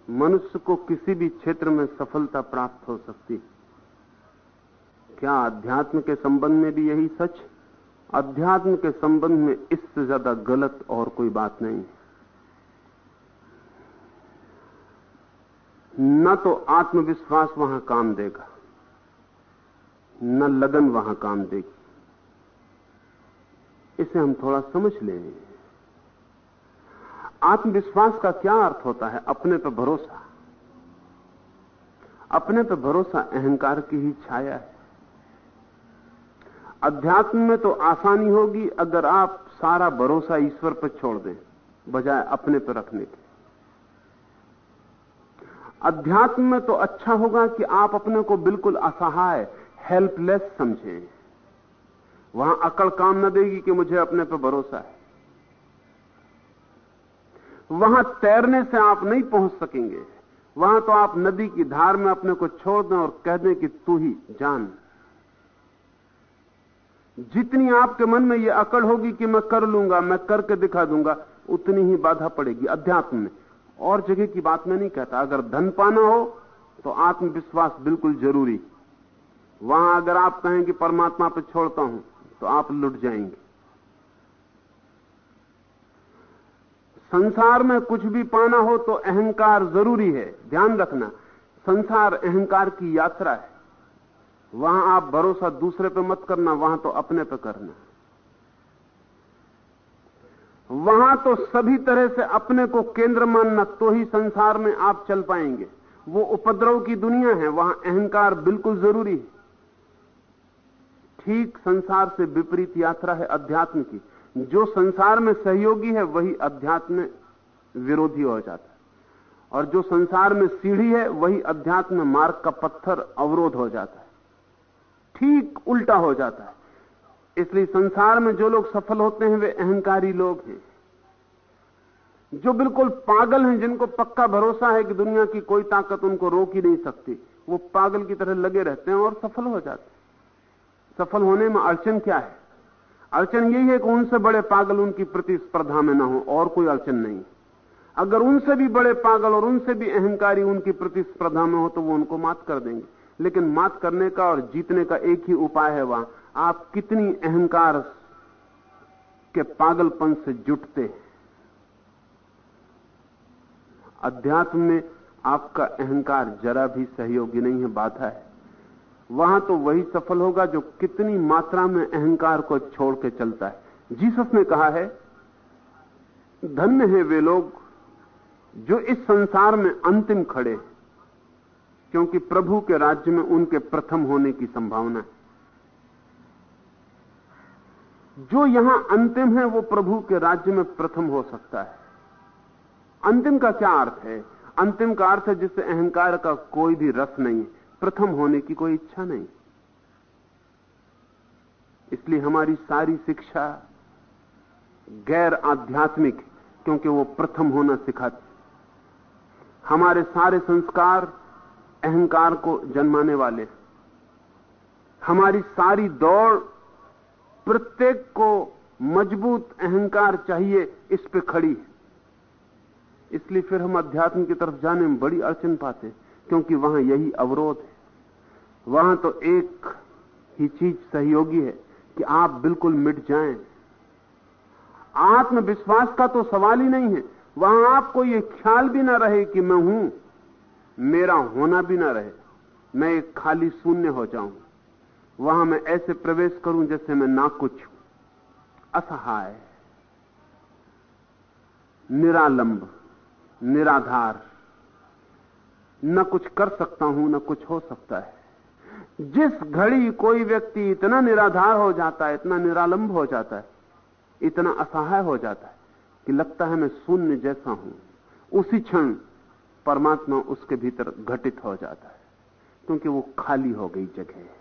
मनुष्य को किसी भी क्षेत्र में सफलता प्राप्त हो सकती? क्या अध्यात्म के संबंध में भी यही सच? अध्यात्म के संबंध में इससे ज्यादा गलत और कोई बात नहीं। न तो आत्मविश्वास वहां काम देगा, न लगन वहां काम देगी। इसे हम थोड़ा समझ लें। आत्मविश्वास का क्या अर्थ होता है? अपने पर भरोसा। अपने पर भरोसा अहंकार की ही छाया है। अध्यात्म में तो आसानी होगी अगर आप सारा भरोसा ईश्वर पर छोड़ दें बजाय अपने पर रखने के। अध्यात्म में तो अच्छा होगा कि आप अपने को बिल्कुल असहाय, हेल्पलेस समझें। वहां अकड़ काम न देगी कि मुझे अपने पर भरोसा है। वहां तैरने से आप नहीं पहुंच सकेंगे। वहां तो आप नदी की धार में अपने को छोड़ दें और कह दें कि तू ही जान। जितनी आपके मन में यह अकड़ होगी कि मैं कर लूंगा, मैं करके दिखा दूंगा, उतनी ही बाधा पड़ेगी अध्यात्म में। और जगह की बात मैं नहीं कहता। अगर धन पाना हो तो आत्मविश्वास बिल्कुल जरूरी। वहां अगर आप कहें कि परमात्मा पर छोड़ता हूं तो आप लुट जाएंगे। संसार में कुछ भी पाना हो तो अहंकार जरूरी है। ध्यान रखना, संसार अहंकार की यात्रा है। वहां आप भरोसा दूसरे पे मत करना, वहां तो अपने पे करना। वहां तो सभी तरह से अपने को केंद्र मानना, तो ही संसार में आप चल पाएंगे। वो उपद्रव की दुनिया है, वहां अहंकार बिल्कुल जरूरी है। ठीक संसार से विपरीत यात्रा है अध्यात्म की। जो संसार में सहयोगी है वही अध्यात्म में विरोधी हो जाता है, और जो संसार में सीढ़ी है वही अध्यात्म में मार्ग का पत्थर अवरोध हो जाता है। ठीक उल्टा हो जाता है। इसलिए संसार में जो लोग सफल होते हैं वे अहंकारी लोग हैं। जो बिल्कुल पागल हैं, जिनको पक्का भरोसा है कि दुनिया की कोई ताकत उनको रोक ही नहीं सकती, वो पागल की तरह लगे रहते हैं और सफल हो जाते हैं। सफल होने में अड़चन क्या है? अड़चन यही है कि उनसे बड़े पागल उनकी प्रतिस्पर्धा में ना हो, और कोई अड़चन नहीं। अगर उनसे भी बड़े पागल और उनसे भी अहंकारी उनकी प्रतिस्पर्धा में हो तो वो उनको मात कर देंगे। लेकिन मात करने का और जीतने का एक ही उपाय है, वहां आप कितनी अहंकार के पागलपन से जुटते हैं। अध्यात्म में आपका अहंकार जरा भी सहयोगी नहीं है, बाधा है। वहां तो वही सफल होगा जो कितनी मात्रा में अहंकार को छोड़ के चलता है। जीसस ने कहा है, धन्य है वे लोग जो इस संसार में अंतिम खड़े, क्योंकि प्रभु के राज्य में उनके प्रथम होने की संभावना है। जो यहां अंतिम है वो प्रभु के राज्य में प्रथम हो सकता है। अंतिम का क्या अर्थ है? अंतिम का अर्थ है जिससे अहंकार का कोई भी रस नहीं, प्रथम होने की कोई इच्छा नहीं। इसलिए हमारी सारी शिक्षा गैर आध्यात्मिक, क्योंकि वो प्रथम होना सिखाती। हमारे सारे संस्कार अहंकार को जन्माने वाले। हमारी सारी दौड़ प्रत्येक को मजबूत अहंकार चाहिए, इस पे खड़ी है। इसलिए फिर हम अध्यात्म की तरफ जाने में बड़ी अड़चन पाते, क्योंकि वहां यही अवरोध है। वहां तो एक ही चीज सहयोगी है कि आप बिल्कुल मिट जाएं। आत्मविश्वास का तो सवाल ही नहीं है। वहां आपको यह ख्याल भी ना रहे कि मैं हूं, मेरा होना भी ना रहे, मैं एक खाली शून्य हो जाऊं। वहां मैं ऐसे प्रवेश करूं जैसे मैं ना कुछ हूं, असहाय, निरालंब, निराधार, न कुछ कर सकता हूं न कुछ हो सकता है। जिस घड़ी कोई व्यक्ति इतना निराधार हो जाता है, इतना निरालंब हो जाता है, इतना असहाय हो जाता है कि लगता है मैं शून्य जैसा हूं, उसी क्षण परमात्मा उसके भीतर घटित हो जाता है, क्योंकि वो खाली हो गई जगह।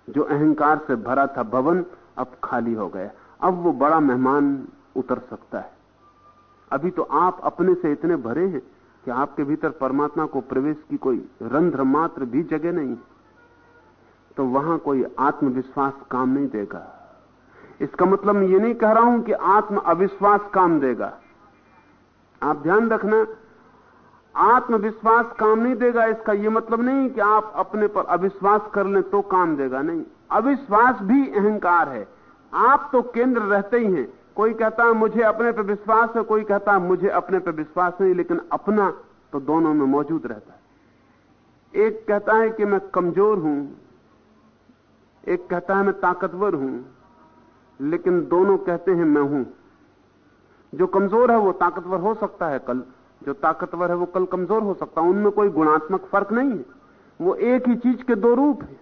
जो अहंकार से भरा था भवन अब खाली हो गया। अब वो बड़ा मेहमान उतर सकता है। अभी तो आप अपने से इतने भरे हैं कि आपके भीतर परमात्मा को प्रवेश की कोई रंध्र मात्र भी जगह नहीं। तो वहां कोई आत्मविश्वास काम नहीं देगा। इसका मतलब मैं ये नहीं कह रहा हूं कि आत्म अविश्वास काम देगा। आप ध्यान रखना, आत्मविश्वास काम नहीं देगा इसका यह मतलब नहीं कि आप अपने पर अविश्वास कर लें तो काम देगा। नहीं, अविश्वास भी अहंकार है। आप तो केंद्र रहते ही हैं। कोई कहता है मुझे अपने पर विश्वास है, कोई कहता है मुझे अपने पर विश्वास नहीं, लेकिन अपना तो दोनों में मौजूद रहता है। एक कहता है कि मैं कमजोर हूं, एक कहता है मैं ताकतवर हूं, लेकिन दोनों कहते हैं मैं हूं। जो कमजोर है वो ताकतवर हो सकता है कल, जो ताकतवर है वो कल कमजोर हो सकता है। उनमें कोई गुणात्मक फर्क नहीं है, वो एक ही चीज के दो रूप हैं।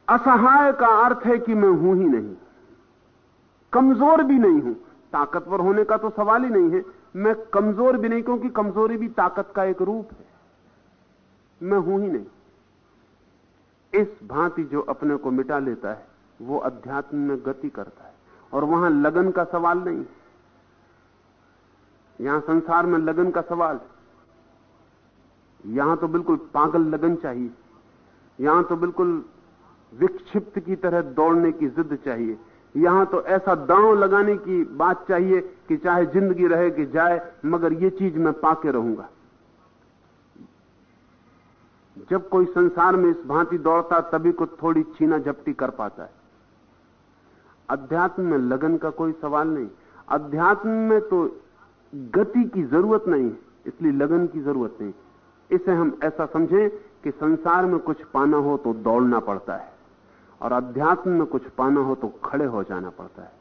असहाय का अर्थ है कि मैं हूं ही नहीं, कमजोर भी नहीं हूं। ताकतवर होने का तो सवाल ही नहीं है, मैं कमजोर भी नहीं, क्योंकि कमजोरी भी ताकत का एक रूप है। मैं हूं ही नहीं। इस भांति जो अपने को मिटा लेता है वो अध्यात्म में गति करता है, और वहां लगन का सवाल नहीं। यहां संसार में लगन का सवाल, यहां तो बिल्कुल पागल लगन चाहिए। यहां तो बिल्कुल विक्षिप्त की तरह दौड़ने की जिद चाहिए। यहां तो ऐसा दांव लगाने की बात चाहिए कि चाहे जिंदगी रहे कि जाए, मगर ये चीज मैं पाके रहूंगा। जब कोई संसार में इस भांति दौड़ता तभी को थोड़ी छीना झपटी कर पाता है। अध्यात्म में लगन का कोई सवाल नहीं। अध्यात्म में तो गति की जरूरत नहीं, इसलिए लगन की जरूरत नहीं। इसे हम ऐसा समझें कि संसार में कुछ पाना हो तो दौड़ना पड़ता है, और अध्यात्म में कुछ पाना हो तो खड़े हो जाना पड़ता है।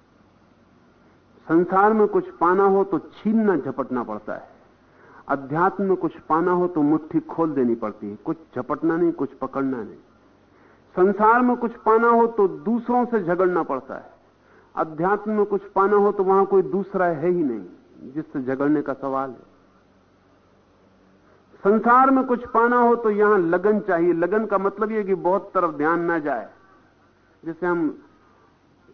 संसार में कुछ पाना हो तो छीनना झपटना पड़ता है, अध्यात्म में कुछ पाना हो तो मुट्ठी खोल देनी पड़ती है, कुछ झपटना नहीं, कुछ पकड़ना नहीं। संसार में कुछ पाना हो तो दूसरों से झगड़ना पड़ता है। अध्यात्म में कुछ पाना हो तो वहां कोई दूसरा है ही नहीं जिससे झगड़ने का सवाल है। संसार में कुछ पाना हो तो यहां लगन चाहिए। लगन का मतलब यह कि बहुत तरफ ध्यान ना जाए। जैसे हम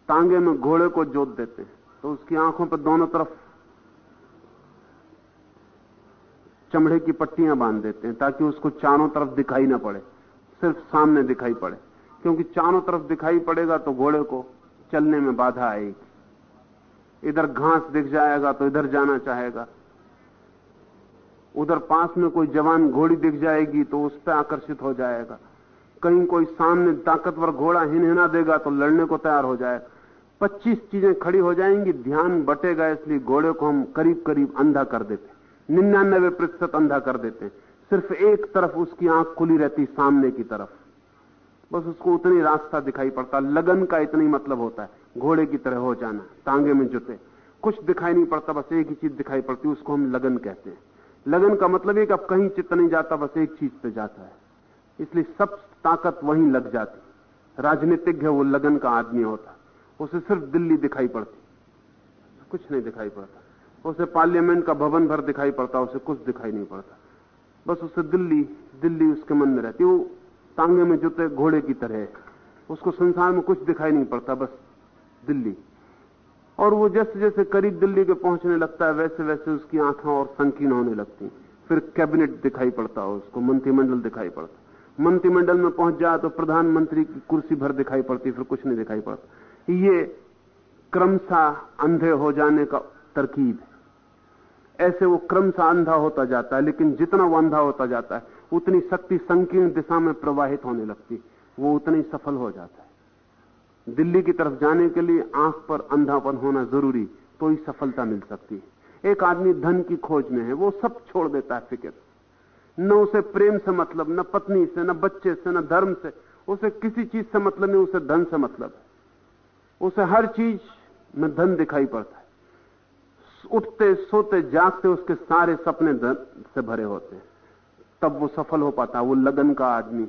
टांगे में घोड़े को जोत देते हैं तो उसकी आंखों पर दोनों तरफ चमड़े की पट्टियां बांध देते हैं ताकि उसको चारों तरफ दिखाई ना पड़े, सिर्फ सामने दिखाई पड़े। क्योंकि चारों तरफ दिखाई पड़ेगा तो घोड़े को चलने में बाधा आएगी। इधर घास दिख जाएगा तो इधर जाना चाहेगा, उधर पास में कोई जवान घोड़ी दिख जाएगी तो उस पर आकर्षित हो जाएगा। कहीं कोई सामने ताकतवर घोड़ा हिनहिना देगा तो लड़ने को तैयार हो जाएगा। 25 चीजें खड़ी हो जाएंगी, ध्यान बटेगा। इसलिए घोड़े को हम करीब करीब अंधा कर देते, 99% अंधा कर देते। सिर्फ एक तरफ उसकी आंख खुली रहती, सामने की तरफ, बस उसको उतनी रास्ता दिखाई पड़ता। लगन का इतना ही मतलब होता है, घोड़े की तरह हो जाना, टांगे में जुटे, कुछ दिखाई नहीं पड़ता, बस एक ही चीज दिखाई पड़ती, उसको हम लगन कहते हैं। लगन का मतलब है कि अब कहीं चित्त नहीं जाता, बस एक चीज पे जाता है। इसलिए सब ताकत वहीं लग जाती। राजनीतिज्ञ है वो लगन का आदमी होता, उसे सिर्फ दिल्ली दिखाई पड़ती, कुछ नहीं दिखाई पड़ता। उसे पार्लियामेंट का भवन भर दिखाई पड़ता, उसे कुछ दिखाई नहीं पड़ता, बस उसे दिल्ली दिल्ली उसके मन में रहती। वो टांगे में जुटे घोड़े की तरह है, उसको संसार में कुछ दिखाई नहीं पड़ता, बस दिल्ली। और वो जैसे जैसे करीब दिल्ली के पहुंचने लगता है वैसे वैसे उसकी आंखें और संकीर्ण होने लगती। फिर कैबिनेट दिखाई पड़ता है उसको, मंत्रिमंडल दिखाई पड़ता। मंत्रिमंडल में पहुंच जाए तो प्रधानमंत्री की कुर्सी भर दिखाई पड़ती, फिर कुछ नहीं दिखाई पड़ता। ये क्रमशः अंधे हो जाने का तरकीब है। ऐसे वो क्रमशः अंधा होता जाता है, लेकिन जितना वो अंधा होता जाता है उतनी शक्ति संकीर्ण दिशा में प्रवाहित होने लगती, वो उतना ही सफल हो जाता है। दिल्ली की तरफ जाने के लिए आंख पर अंधापन होना जरूरी, तो ही सफलता मिल सकती है। एक आदमी धन की खोज में है, वो सब छोड़ देता है फिक्र, न उसे प्रेम से मतलब, न पत्नी से, न बच्चे से, न धर्म से, उसे किसी चीज से मतलब नहीं, उसे धन से मतलब है। उसे हर चीज में धन दिखाई पड़ता है। उठते सोते जागते उसके सारे सपने धन से भरे होते हैं, तब वो सफल हो पाता है। वो लगन का आदमी।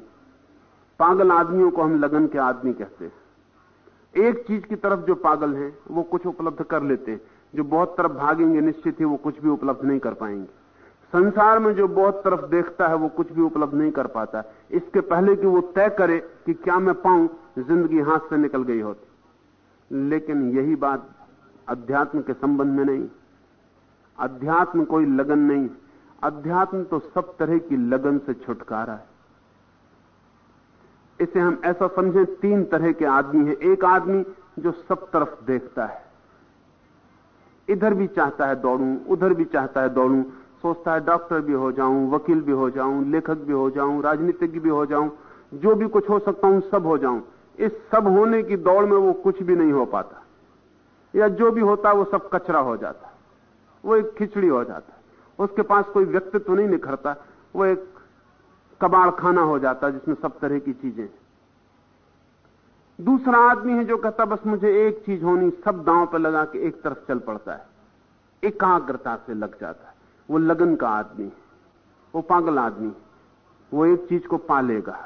पागल आदमियों को हम लगन के आदमी कहते हैं। एक चीज की तरफ जो पागल हैं वो कुछ उपलब्ध कर लेते हैं, जो बहुत तरफ भागेंगे निश्चित ही वो कुछ भी उपलब्ध नहीं कर पाएंगे। संसार में जो बहुत तरफ देखता है वो कुछ भी उपलब्ध नहीं कर पाता। इसके पहले कि वो तय करे कि क्या मैं पाऊं, जिंदगी हाथ से निकल गई होती। लेकिन यही बात अध्यात्म के संबंध में नहीं। अध्यात्म कोई लगन नहीं, अध्यात्म तो सब तरह की लगन से छुटकारा है। इसे हम ऐसा समझें, 3 तरह के आदमी हैं। एक आदमी जो सब तरफ देखता है, इधर भी चाहता है दौड़ूं, उधर भी चाहता है दौड़ूं, सोचता है डॉक्टर भी हो जाऊं, वकील भी हो जाऊं, लेखक भी हो जाऊं, राजनीतिज्ञ भी हो जाऊं, जो भी कुछ हो सकता हूं सब हो जाऊं। इस सब होने की दौड़ में वो कुछ भी नहीं हो पाता, या जो भी होता है वो सब कचरा हो जाता, वो एक खिचड़ी हो जाता। उसके पास कोई व्यक्तित्व नहीं निखरता, वो एक कबाड़ खाना हो जाता जिसमें सब तरह की चीजें। दूसरा आदमी है जो कहता बस मुझे एक चीज होनी, सब दांव पर लगा के एक तरफ चल पड़ता है, एकाग्रता से लग जाता है। वो लगन का आदमी, वो पागल आदमी, वो एक चीज को पालेगा।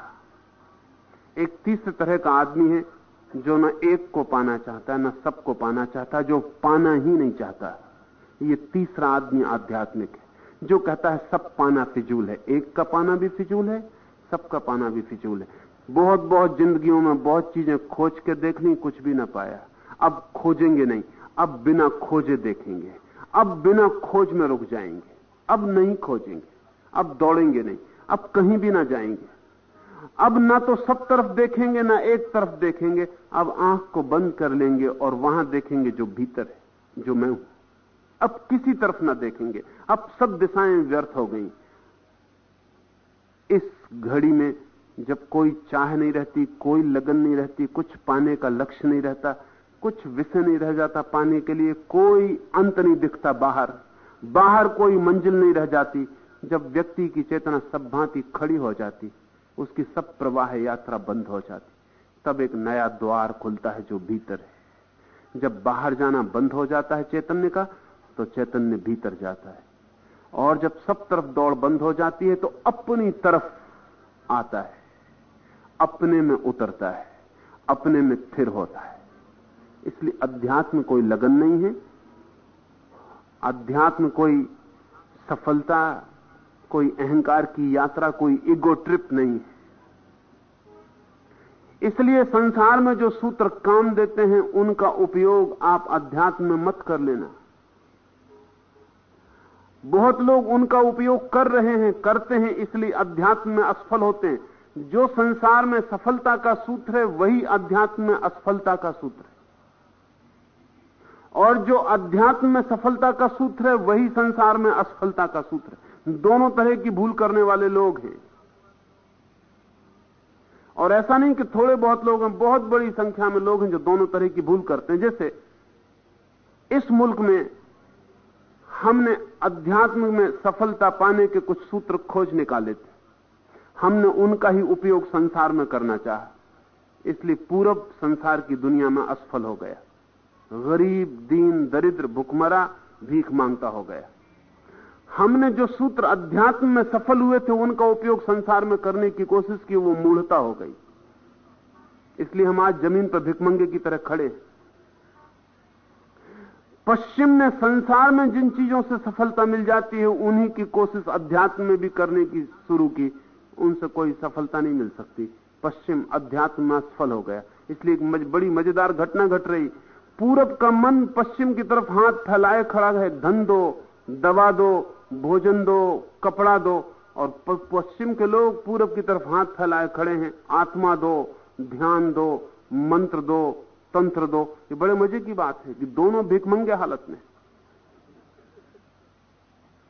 एक तीसरे तरह का आदमी है जो न एक को पाना चाहता है, न सबको पाना चाहता, जो पाना ही नहीं चाहता। ये तीसरा आदमी आध्यात्मिक है, जो कहता है सब पाना फिजूल है, एक का पाना भी फिजूल है, सबका पाना भी फिजूल है। बहुत बहुत जिंदगियों में बहुत चीजें खोज के देख ली, कुछ भी ना पाया। अब खोजेंगे नहीं, अब बिना खोजे देखेंगे, अब बिना खोज में रुक जाएंगे, अब नहीं खोजेंगे, अब दौड़ेंगे नहीं, अब कहीं भी ना जाएंगे। अब ना तो सब तरफ देखेंगे ना एक तरफ देखेंगे, अब आंख को बंद कर लेंगे और वहां देखेंगे जो भीतर है, जो मैं हूं। अब किसी तरफ ना देखेंगे, अब सब दिशाएं व्यर्थ हो गई। इस घड़ी में जब कोई चाह नहीं रहती, कोई लगन नहीं रहती, कुछ पाने का लक्ष्य नहीं रहता, कुछ विषय नहीं रह जाता पाने के लिए, कोई अंत नहीं दिखता, बाहर कोई मंजिल नहीं रह जाती, जब व्यक्ति की चेतना सब भांति खड़ी हो जाती, उसकी सब प्रवाह यात्रा बंद हो जाती, तब एक नया द्वार खुलता है जो भीतर है। जब बाहर जाना बंद हो जाता है चैतन्य का, तो चैतन्य भीतर जाता है और जब सब तरफ दौड़ बंद हो जाती है तो अपनी तरफ आता है, अपने में उतरता है, अपने में स्थिर होता है। इसलिए अध्यात्म कोई लगन नहीं है, अध्यात्म कोई सफलता, कोई अहंकार की यात्रा, कोई ईगो ट्रिप नहीं है। इसलिए संसार में जो सूत्र काम देते हैं उनका उपयोग आप अध्यात्म में मत कर लेना। बहुत लोग उनका उपयोग कर रहे हैं, करते हैं, इसलिए अध्यात्म में असफल होते हैं। जो संसार में सफलता का सूत्र है वही अध्यात्म में असफलता का सूत्र है, और जो अध्यात्म में सफलता का सूत्र है वही संसार में असफलता का सूत्र है। दोनों तरह की भूल करने वाले लोग हैं। और ऐसा नहीं कि थोड़े बहुत लोग हैं, बहुत बड़ी संख्या में लोग हैं जो दोनों तरह की भूल करते हैं। जैसे इस मुल्क में हमने अध्यात्म में सफलता पाने के कुछ सूत्र खोज निकाले थे, हमने उनका ही उपयोग संसार में करना चाहा, इसलिए पूरब संसार की दुनिया में असफल हो गया। गरीब, दीन, दरिद्र, भुखमरा, भीख मांगता हो गया। हमने जो सूत्र अध्यात्म में सफल हुए थे उनका उपयोग संसार में करने की कोशिश की, वो मूढ़ता हो गई। इसलिए हम आज जमीन पर भिखमंगे की तरह खड़े हैं। पश्चिम ने संसार में जिन चीजों से सफलता मिल जाती है उन्हीं की कोशिश अध्यात्म में भी करने की शुरू की, उनसे कोई सफलता नहीं मिल सकती। पश्चिम अध्यात्म में असफल हो गया। इसलिए एक बड़ी मजेदार घटना घट रही। पूरब का मन पश्चिम की तरफ हाथ फैलाए खड़ा है, धन दो, दवा दो, भोजन दो, कपड़ा दो, और पश्चिम के लोग पूरब की तरफ हाथ फैलाए खड़े हैं, आत्मा दो, ध्यान दो, मंत्र दो, तंत्र दो। ये बड़े मजे की बात है कि दोनों भिखमंगे हालत में।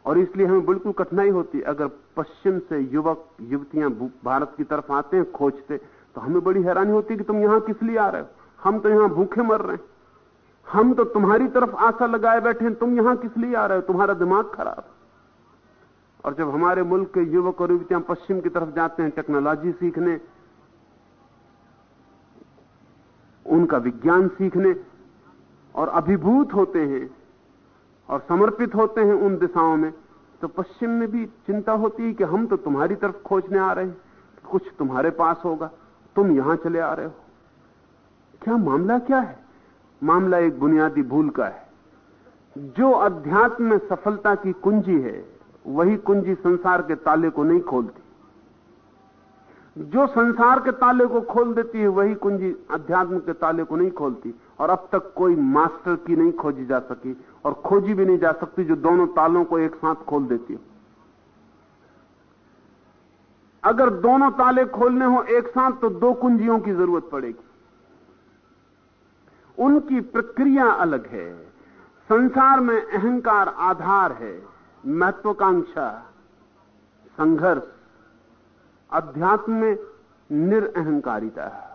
और इसलिए हमें बिल्कुल कठिनाई होती। अगर पश्चिम से युवक युवतियां भारत की तरफ आते हैं खोजते, तो हमें बड़ी हैरानी होती है कि तुम यहां किस लिए आ रहे हो? हम तो यहां भूखे मर रहे हैं, हम तो तुम्हारी तरफ आशा लगाए बैठे हैं, तुम यहां किस लिए आ रहे हो? तुम्हारा दिमाग खराब। और जब हमारे मुल्क के युवक और युवतियां पश्चिम की तरफ जाते हैं टेक्नोलॉजी सीखने, उनका विज्ञान सीखने, और अभिभूत होते हैं और समर्पित होते हैं उन दिशाओं में, तो पश्चिम में भी चिंता होती है कि हम तो तुम्हारी तरफ खोजने आ रहे हैं, कुछ तुम्हारे पास होगा, तुम यहां चले आ रहे हो। क्या मामला क्या है? मामला एक बुनियादी भूल का है। जो अध्यात्म में सफलता की कुंजी है वही कुंजी संसार के ताले को नहीं खोलती। जो संसार के ताले को खोल देती है वही कुंजी अध्यात्म के ताले को नहीं खोलती। और अब तक कोई मास्टर की नहीं खोजी जा सकी, और खोजी भी नहीं जा सकती जो दोनों तालों को एक साथ खोल देती हो। अगर दोनों ताले खोलने हो एक साथ तो दो कुंजियों की जरूरत पड़ेगी। उनकी प्रक्रिया अलग है। संसार में अहंकार आधार है, महत्वाकांक्षा, संघर्ष। अध्यात्म में निरअहंकारिता है,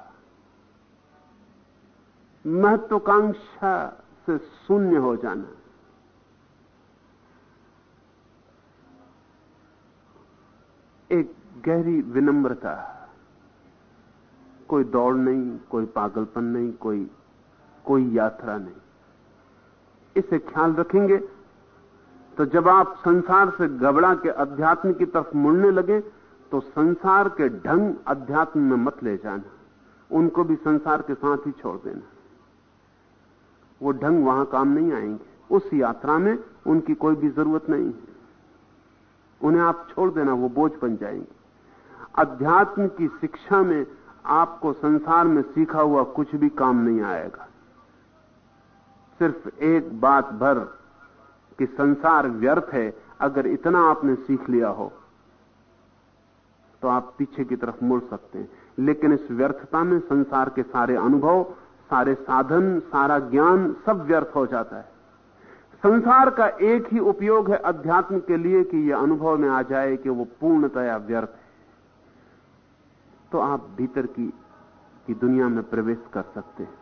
महत्वाकांक्षा से शून्य हो जाना। एक गहरी विनम्रता, कोई दौड़ नहीं, कोई पागलपन नहीं, कोई यात्रा नहीं। इसे ख्याल रखेंगे तो जब आप संसार से घबरा के अध्यात्म की तरफ मुड़ने लगे तो संसार के ढंग अध्यात्म में मत ले जाना, उनको भी संसार के साथ ही छोड़ देना। वो ढंग वहां काम नहीं आएंगे, उस यात्रा में उनकी कोई भी जरूरत नहीं है। उन्हें आप छोड़ देना, वो बोझ बन जाएंगे। अध्यात्म की शिक्षा में आपको संसार में सीखा हुआ कुछ भी काम नहीं आएगा। सिर्फ एक बात भर कि संसार व्यर्थ है, अगर इतना आपने सीख लिया हो तो आप पीछे की तरफ मुड़ सकते हैं। लेकिन इस व्यर्थता में संसार के सारे अनुभव, सारे साधन, सारा ज्ञान सब व्यर्थ हो जाता है। संसार का एक ही उपयोग है अध्यात्म के लिए कि यह अनुभव में आ जाए कि वो पूर्णतया व्यर्थ है, तो आप भीतर की दुनिया में प्रवेश कर सकते हैं।